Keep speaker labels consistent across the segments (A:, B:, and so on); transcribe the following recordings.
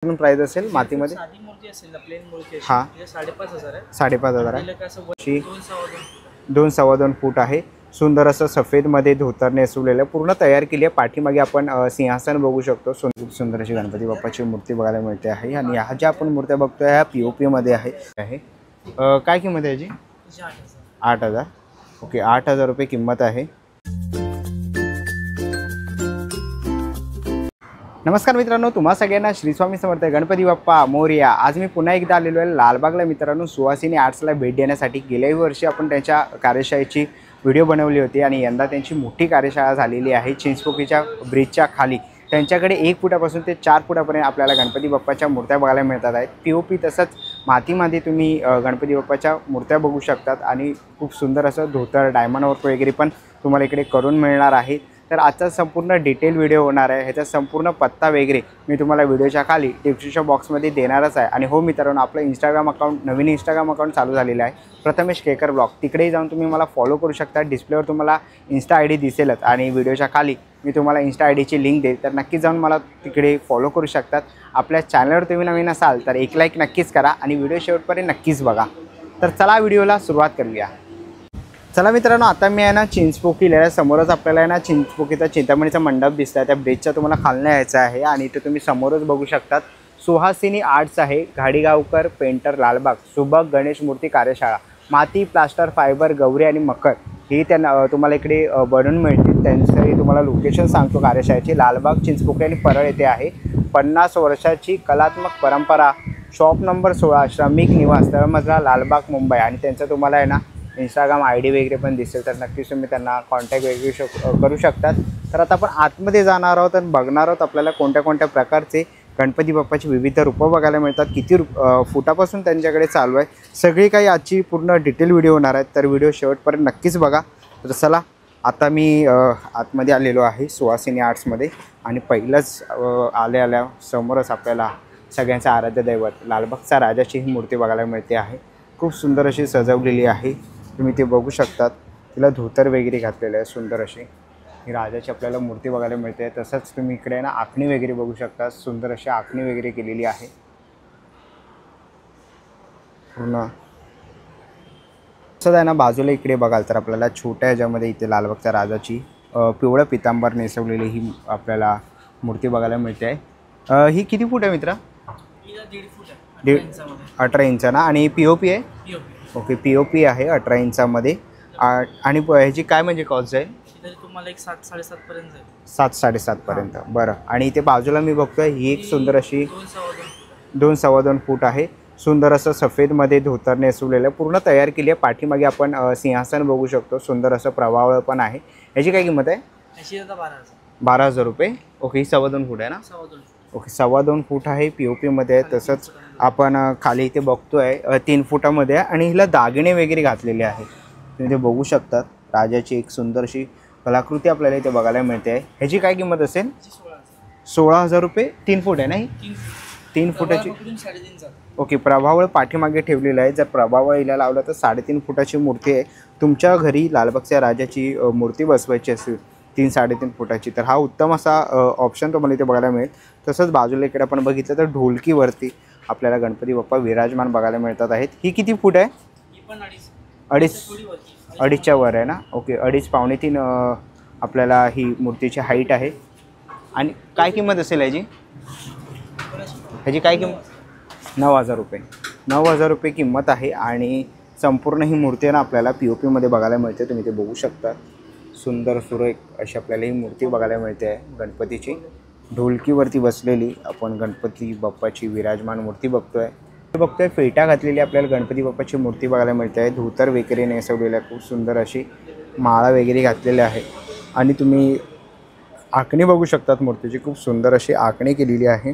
A: Price असेल मातीमध्ये?
B: साधी मूर्ती असेल ना, प्लेन मूर्ती असेल,
A: हां,
B: 5,500 आहे.
A: 5,500 आहे.
B: तिला कसं
A: 2-2.25 फूट आहे. सुंदर असं सफेदमध्ये धोतर नेसवलेलं पूर्ण तयार केली आहे. पाठीमागे आपण सिंहासन बघू शकतो. सुंदर अशी गणपती बाप्पाची मूर्ती बघायला मिळते आहे. आणि ह्या ज्या आपण मूर्त्या बघतोय ह्या POP मध्ये आहे. काय किंमत आहे याची? 8,000. ओके, 8,000 रुपये किंमत आहे. नमस्कार मित्रांनो, तुम्हा सगळ्यांना श्री स्वामी समर्थ, गणपती बाप्पा मोरया. आज मी पुन्हा एकदा आलेलो आहे लालबागला मित्रांनो, सुहासिनी आर्ट्सला भेट देण्यासाठी. गेल्याही वर्षी आपण त्यांच्या कार्यशाळेची व्हिडिओ बनवली होती आणि यंदा त्यांची मोठी कार्यशाळा झालेली आहे चिंचपोकीच्या ब्रिजच्या खाली. त्यांच्याकडे 1 फुटापासून ते 4 फुटापर्यंत आपल्याला गणपती बाप्पाच्या मूर्त्या बघायला मिळतात आहेत. POP तसंच मातीमध्ये तुम्ही गणपती बाप्पाच्या मूर्त्या बघू शकतात. आणि खूप सुंदर असं धोतर डायमंड वर्क वगैरे पण तुम्हाला इकडे करून मिळणार आहे. तर आजचा संपूर्ण डिटेल व्हिडिओ होणार आहे. ह्याचा संपूर्ण पत्ता वगैरे मी तुम्हाला व्हिडिओच्या खाली डिस्क्रिप्शन बॉक्समध्ये देणारच आहे. आणि हो मित्रांनो, आपलं इंस्टाग्राम अकाउंट, नवीन इंस्टाग्राम अकाउंट चालू झालेलं आहे, प्रथमेश केकर ब्लॉग. तिकडेही जाऊन तुम्ही मला फॉलो करू शकता. डिस्प्लेवर तुम्हाला इंस्टा ID दिसेलच आणि व्हिडिओच्या खाली मी तुम्हाला इंस्टा IDची लिंक देईल, तर नक्कीच जाऊन मला तिकडे फॉलो करू शकतात. आपल्या चॅनलवर तुम्ही नवीन असाल तर एक लाईक नक्कीच करा आणि व्हिडिओ शेवटपर्यंत नक्कीच बघा. तर चला व्हिडिओला सुरुवात करूया. चला मित्रांनो, आता मी आहे ना चिंचपोकीला समोरच आपल्याला आहे ना चिंचपोकीचा चिंतामणीचा मंडप दिसत आहे. त्या ब्रिजच्या तुम्हाला खालनं यायचं आहे आणि इथे तुम्ही समोरच बघू शकतात सुहासिनी आर्ट्स आहे, घाडीगावकर पेंटर, लालबाग. सुबक गणेश मूर्ती कार्यशाळा, माती, प्लास्टर, फायबर, गौरी आणि मकर ही त्यांना तुम्हाला इकडे बनवून मिळतील. त्यांचंही तुम्हाला लोकेशन सांगतो कार्यशाळेची. लालबाग, चिंचपोकी आणि परळ येथे आहे. 50 वर्षाची कलात्मक परंपरा. शॉप नंबर 16, श्रमिक निवास, तळमजला, लालबाग, मुंबई. आणि त्यांचं तुम्हाला आहे ना इंस्टाग्राम ID वगैरे पण दिसेल, तर नक्कीच तुम्ही त्यांना कॉन्टॅक्ट वगैरे करू शकतात. तर आता आपण आतमध्ये जाणार आहोत आणि बघणार आहोत आपल्याला कोणत्या कोणत्या प्रकारचे गणपती बाप्पाची विविध रूपं बघायला मिळतात, किती फुटापासून त्यांच्याकडे चालू आहे. सगळी काही आजची पूर्ण डिटेल व्हिडिओ होणार आहेत, तर व्हिडिओ शेवटपर्यंत नक्कीच बघा. तर चला, आता मी आतमध्ये आलेलो आहे सुहासिनी आर्ट्समध्ये. आणि पहिलंच आल्या समोरच आपल्याला सगळ्यांचं आराध्य दैवत लालबागचा राजाची ही मूर्ती बघायला मिळते आहे. खूप सुंदर अशी सजवलेली आहे, तुम्ही ते बघू शकतात. तिला धोतर वगैरे घातलेलं आहे सुंदर अशी. ही राजाची आपल्याला मूर्ती बघायला मिळते. तसंच तुम्ही इकडे ना आखणी वगैरे बघू शकता, सुंदर अशी आखणी वगैरे केलेली आहे पूर्ण. तसंच आहे ना बाजूला इकडे बघाल तर आपल्याला छोट्या ह्याच्यामध्ये इथे लालबागच्या राजाची पिवळं पितांबर नेसवलेली ही आपल्याला मूर्ती बघायला मिळते आहे. ही किती फूट आहे मित्रा?
B: 1.5 फूट आहे.
A: 18 इंच ना. आणि POP आहे? ओके, POP आहे 18 इंचामध्ये. आणि ह्याची काय म्हणजे कॉस्ट आहे?
B: तुम्हाला एक 7-7.5 पर्यंत जाईल.
A: 7-7.5 पर्यंत. बरं. आणि इथे बाजूला मी बघतोय ही एक सुंदर अशी 2-2.25 फूट आहे. सुंदर असं सफेदमध्ये धोतर नेसवलेलं पूर्ण तयार केली आहे. पाठीमागे आपण सिंहासन बघू शकतो. सुंदर असं प्रवाह पण आहे. ह्याची काय किंमत आहे? 12,000 रुपये. ओके, ही 2.25 फूट आहे ना? ओके, 2.25 फूट आहे, POP मध्ये आहे. तसंच आपण खाली इथे बघतोय 3 फुटामध्ये आहे आणि हिला दागिने वगैरे घातलेले आहे. तुम्ही ते बघू शकतात. राजाची एक सुंदर अशी कलाकृती आपल्याला इथे बघायला मिळते आहे. ह्याची काय किंमत असेल? 16,000 रुपये. 3 फूट आहे ना ही? 3 फुटाची. ओके, प्रभावळ पाठीमागे ठेवलेलं आहे. जर प्रभावळ हिला लावलं तर 3.5 फुटाची मूर्ती आहे. तुमच्या घरी लालबागच्या राजाची मूर्ती बसवायची असेल 3-3.5 फुटाची, तर हा उत्तम असा ऑप्शन तुम्हाला इथे बघायला मिळेल. तसंच बाजूला इकडे आपण बघितलं तर ढोलकीवरती आपल्याला गणपती बाप्पा विराजमान बघायला मिळतात आहेत. ही किती फूट आहे? 2.5च्या वर आहे ना? ओके, 2.5-2.25 आपल्याला ही मूर्तीची हाईट आहे. आणि काय किंमत असेल ह्याची? ह्याची काय किंमत? 9,000 रुपये. 9,000 रुपये किंमत आहे. आणि संपूर्ण ही मूर्ती आहे ना आपल्याला POP मध्ये बघायला मिळते. तुम्ही ते बघू शकता. सुंदर सुरेख अशी आपल्याला ही मूर्ती बघायला मिळते आहे गणपतीची. ढोलकीवरती बसलेली आपण गणपती बाप्पाची विराजमान मूर्ती बघतोय. फेटा घातलेली आपल्याला गणपती बाप्पाची मूर्ती बघायला मिळते आहे. धोतर वगैरे नेसवलेलं आहे, खूप सुंदर अशी माळा वगैरे घातलेल्या आहे. आणि तुम्ही आखणी बघू शकतात मूर्तीची, खूप सुंदर अशी आखणी केलेली आहे.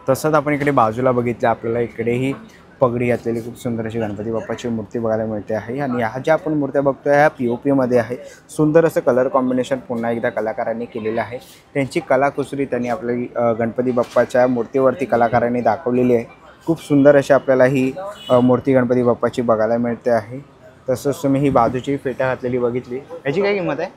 A: तसंच आपण इकडे बाजूला बघितलं आपल्याला इकडेही पगडी घातलेली खूप सुंदर अशी गणपती बाप्पाची मूर्ती बघायला मिळते आहे. आणि ह्या ज्या आपण मूर्त्या बघतोय ह्या POP मध्ये आहे. सुंदर असं कलर कॉम्बिनेशन पुन्हा एकदा कलाकारांनी केलेलं आहे. त्यांची कलाकुसरी त्यांनी आपल्या गणपती बाप्पाच्या मूर्तीवरती कलाकारांनी दाखवलेली आहे. खूप सुंदर अशी आपल्याला ही मूर्ती गणपती बाप्पाची बघायला मिळते आहे. तसंच तुम्ही ही बाजूची फेटा घातलेली बघितली. ह्याची काय किंमत आहे?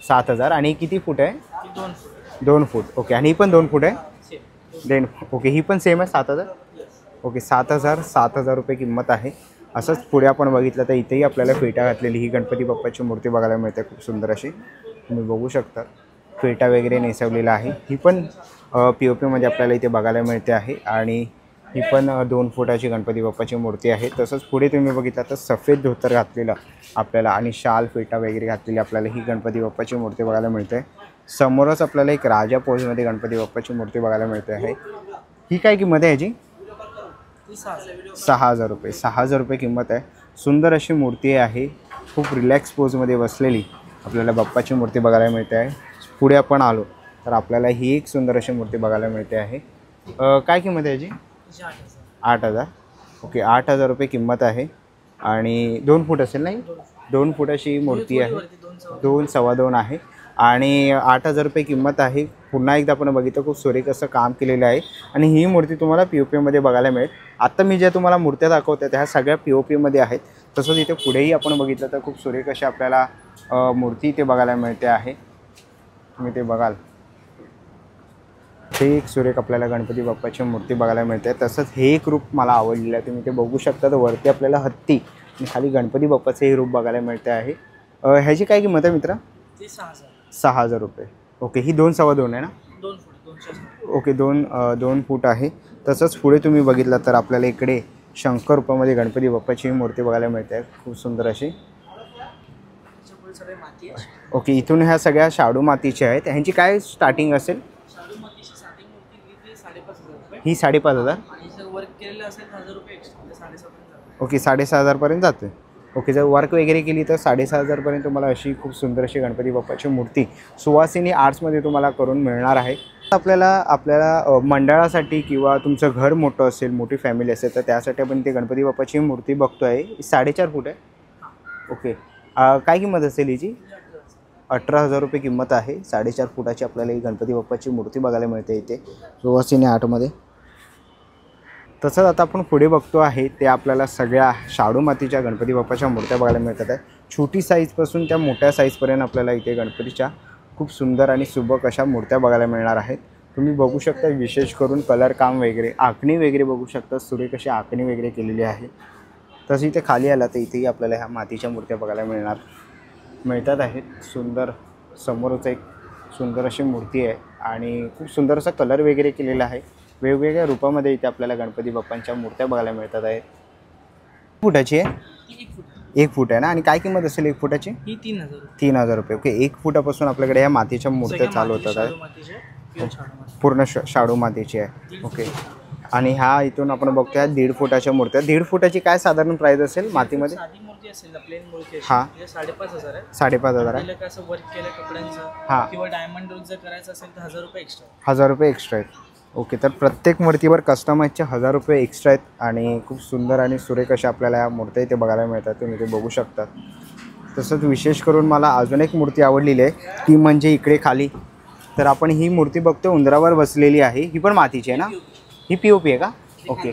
A: 7,000. आणि किती फूट आहे? 2 फूट. ओके, आणि ही पण 2 फूट आहे. देन ओके, ही पण सेम आहे 7,000. ओके 7,000 रुपये किंमत आहे. असंच पुढे आपण बघितलं तर इथेही आपल्याला फेटा घातलेली ही गणपती बाप्पाची मूर्ती बघायला मिळते. खूप सुंदर अशी तुम्ही बघू शकता, फेटा वगैरे नेसवलेला आहे. ही पण POP मध्ये आपल्याला इथे बघायला मिळते आहे. आणि ही पण 2 फुटाची गणपती बाप्पाची मूर्ती आहे. तसंच पुढे तुम्ही बघितलं तर सफेद धोतर घातलेलं आपल्याला आणि शाल फेटा वगैरे घातलेली आपल्याला ही गणपती बाप्पाची मूर्ती बघायला मिळते. समोरच आपल्याला एक राजा पोजमध्ये गणपती बाप्पाची मूर्ती बघायला मिळते आहे. ही काय किंमत आहे याची? 6,000 रुपये. 6,000 रुपये किंमत आहे. सुंदर अशी मूर्ती आहे. खूप रिलॅक्स पोजमध्ये बसलेली आपल्याला बाप्पाची मूर्ती बघायला मिळते आहे. पुढे आपण आलो तर आपल्याला ही एक सुंदर अशी मूर्ती बघायला मिळते आहे. काय किंमत आहे याची? 8,000. ओके 8,000 रुपये किंमत आहे. आणि 2 फूट असेल नाही? 2 फुटाची मूर्ती आहे. 2 सव्वा 2 आहे आणि 8,000 रुपये किंमत आहे. पुन्हा एकदा आपण बघितलं खूप सुरेख असं काम केलेलं आहे. आणि ही मूर्ती तुम्हाला POP मध्ये बघायला मिळेल. आत्ता मी ज्या तुम्हाला मूर्त्या दाखवत्या त्या ह्या सगळ्या POP मध्ये आहेत. तसंच इथे पुढेही आपण बघितलं तर खूप सुरेख अशी आपल्याला मूर्ती इथे बघायला मिळते आहे. तुम्ही ते बघाल ते एक सुरेख आपल्याला गणपती बाप्पाची मूर्ती बघायला मिळते. तसंच हे एक रूप मला आवडलेलं आहे. तुम्ही ते बघू शकता. तर वरती आपल्याला हत्ती आणि खाली गणपती बाप्पाचं हे रूप बघायला मिळते आहे. ह्याची काय किंमत आहे मित्रा? 6,000 रुपये. ओके ही 2 सव्वा 2 आहे ना?
B: 2 फूट.
A: ओके 2 फूट आहे. तसंच पुढे तुम्ही बघितलं तर आपल्याला इकडे शंकर रूपामध्ये गणपती बाप्पाची मोठी बघायला मिळते आहे. खूप सुंदर अशी. ओके इथून ह्या सगळ्या शाडू मातीच्या आहेत. ह्यांची काय स्टार्टिंग असेल? ही 5,500. ओके 6,500 पर्यंत जाते. ओके जर वर्क वगैरे केली तर 6,500 पर्यंत तुम्हाला अशी खूप सुंदर अशी गणपती बाप्पाची मूर्ती सुवासिनी आर्ट्समध्ये तुम्हाला करून मिळणार आहे. आपल्याला मंडळासाठी किंवा तुमचं घर मोठं असेल, मोठी फॅमिली असेल तर त्यासाठी आपण ते गणपती बाप्पाची मूर्ती बघतो आहे. 4.5 फूट आहे. ओके काय किंमत असेल हिची? 18,000 रुपये किंमत आहे. 4.5 फुटाची आपल्याला ही गणपती बाप्पाची मूर्ती बघायला मिळते इथे सुवासिनी आर्टमध्ये. तसंच आता आपण पुढे बघतो आहे ते आपल्याला सगळ्या शाडू मातीच्या गणपती बाप्पाच्या मूर्त्या बघायला मिळतात आहे. छोटी साईजपासून त्या मोठ्या साईजपर्यंत आपल्याला इथे गणपतीच्या खूप सुंदर आणि सुबक अशा मूर्त्या बघायला मिळणार आहेत. तुम्ही बघू शकता विशेष करून कलर काम वगैरे आखणी वगैरे बघू शकता. सुरेख अशी आखणी वगैरे केलेली आहे. तसं इथे खाली आला तर इथेही आपल्याला ह्या मातीच्या मूर्त्या बघायला मिळतात आहेत. सुंदर समोरच एक सुंदर अशी मूर्ती आहे आणि खूप सुंदर असा कलर वगैरे केलेला आहे. वेगवेगळ्या रूपामध्ये इथे आपल्याला गणपती बाप्पांच्या मूर्त्या बघायला मिळतात आहेत. फुटाची आहे? 1 फूट आहे ना. आणि काय किंमत असेल 1 फुटाची? 3,000 रुपये. ओके 1 फुटापासून आपल्याकडे ह्या मातीच्या मूर्त्या चालू होतात आहे. पूर्ण शाडू मातीची आहे. ओके आणि ह्या इथून आपण बघतो 1.5 फुटाच्या मूर्त्या. 1.5 फुटाची काय साधारण प्राईस असेल मातीमध्ये? हां 5,500 आहे. हां 1,000 रुपये एक्स्ट्रा आहेत. ओके तर प्रत्येक मूर्तीवर कस्टमाइजचे 1,000 रुपये एक्स्ट्रा आहेत. आणि खूप सुंदर आणि सुरेख अशा आपल्याला या मूर्त्या इथे बघायला मिळतात. तुम्ही ते बघू शकता. तसंच विशेष करून मला अजून एक मूर्ती आवडलेली आहे ती म्हणजे इकडे खाली तर आपण ही मूर्ती बघतो उंदरावर बसलेली आहे. ही पण मातीची आहे ना? ही POP आहे का? ओके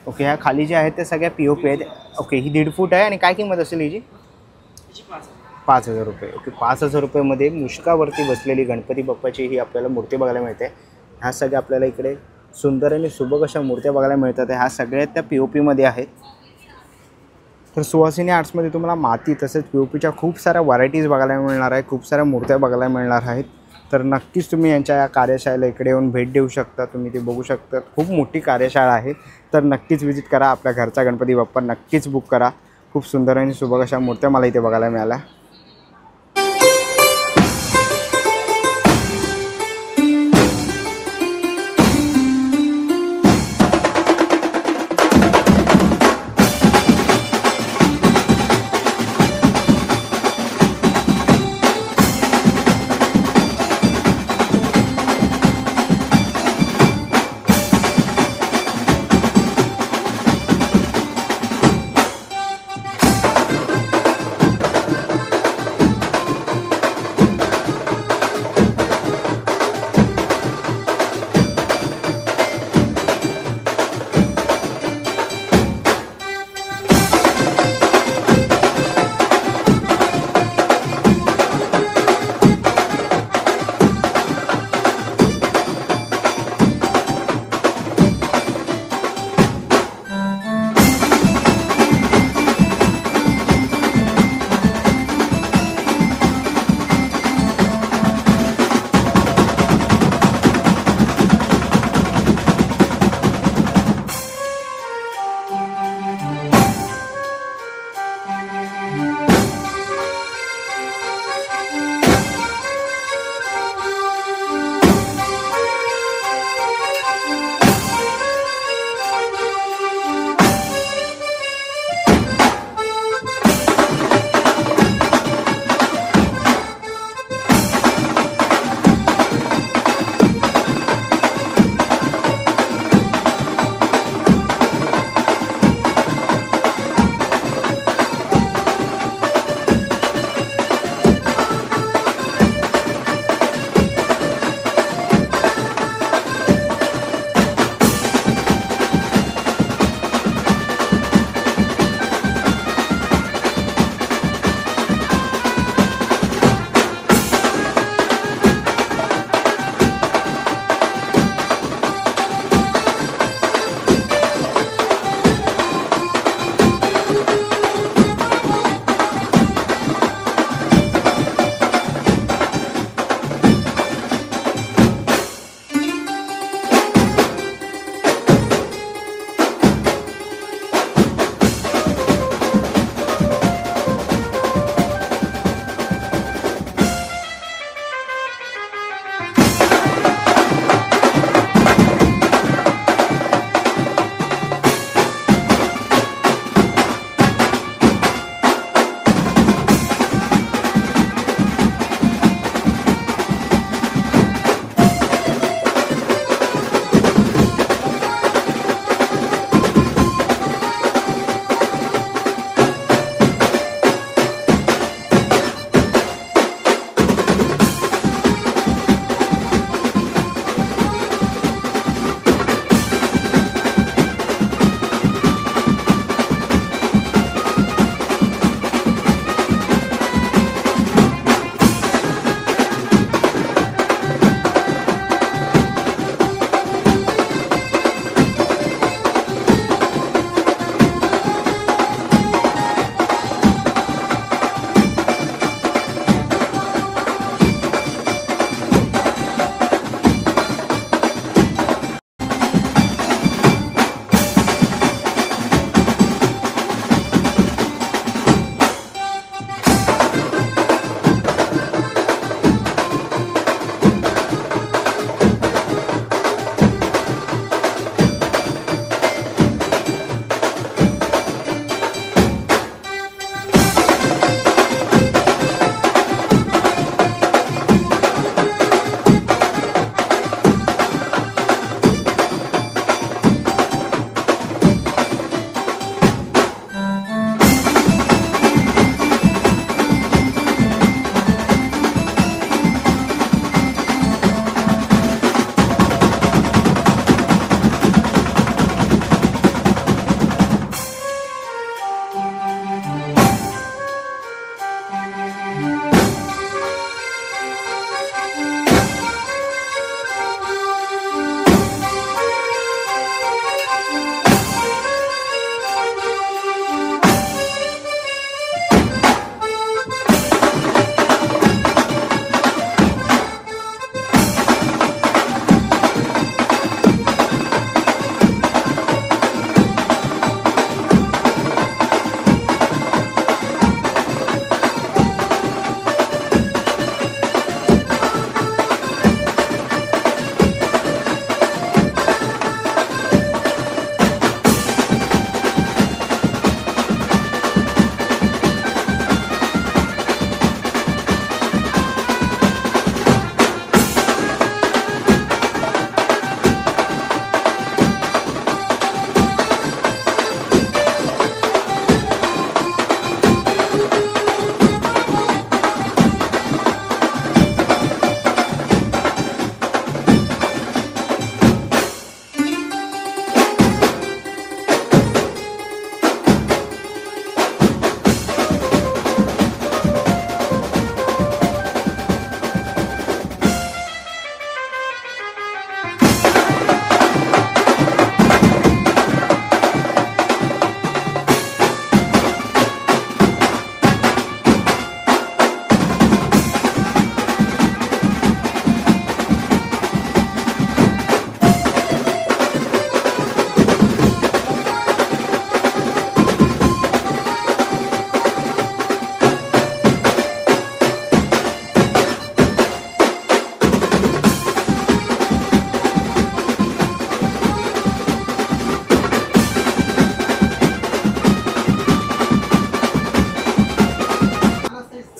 A: ओके ह्या खाली जे आहेत ते सगळ्या POP आहेत. ओके ही 1.5 फूट आहे. आणि काय किंमत असेल हिची? 5,000 रुपये. ओके 5,000 रुपयेमध्ये मुष्कावरती बसलेली गणपती बाप्पाची ही आपल्याला मूर्ती बघायला मिळते. ह्या सगळ्या आपल्याला इकडे सुंदर आणि सुबक अशा मूर्त्या बघायला मिळतात. ह्या सगळ्या त्या POP मध्ये आहेत. तर सुवासिनी आर्ट्समध्ये तुम्हाला माती तसेच POPच्या खूप साऱ्या व्हरायटीज बघायला मिळणार आहे. खूप साऱ्या मूर्त्या बघायला मिळणार आहेत. तर नक्कीच तुम्ही यांच्या या कार्यशाळेला इकडे येऊन भेट देऊ शकता. तुम्ही ते बघू शकता. खूप मोठी कार्यशाळा आहे. तर नक्कीच विजिट करा. आपल्या घरचा गणपती बाप्पा नक्कीच बुक करा. खूप सुंदर आणि सुबक अशा मूर्त्या मला इथे बघायला मिळाल्या.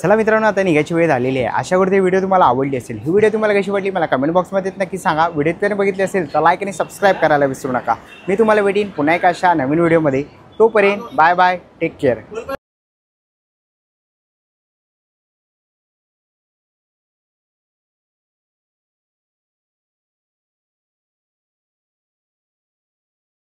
A: चला मित्रांनो, आता निघायची वेळ झालेली आहे. अशा करते व्हिडिओ तुम्हाला आवडली असेल. ही व्हिडिओ तुम्हाला कशी वाटली मला कमेंट बॉक्समध्ये नक्की सांगा. व्हिडिओ जर बघितली असेल तर लाईक आणि सबस्क्राईब करायला विसरू नका. मी तुम्हाला भेटीन पुन्हा एका अशा नवीन व्हिडिओमध्ये. तोपर्यंत बाय बाय, टेक केअर.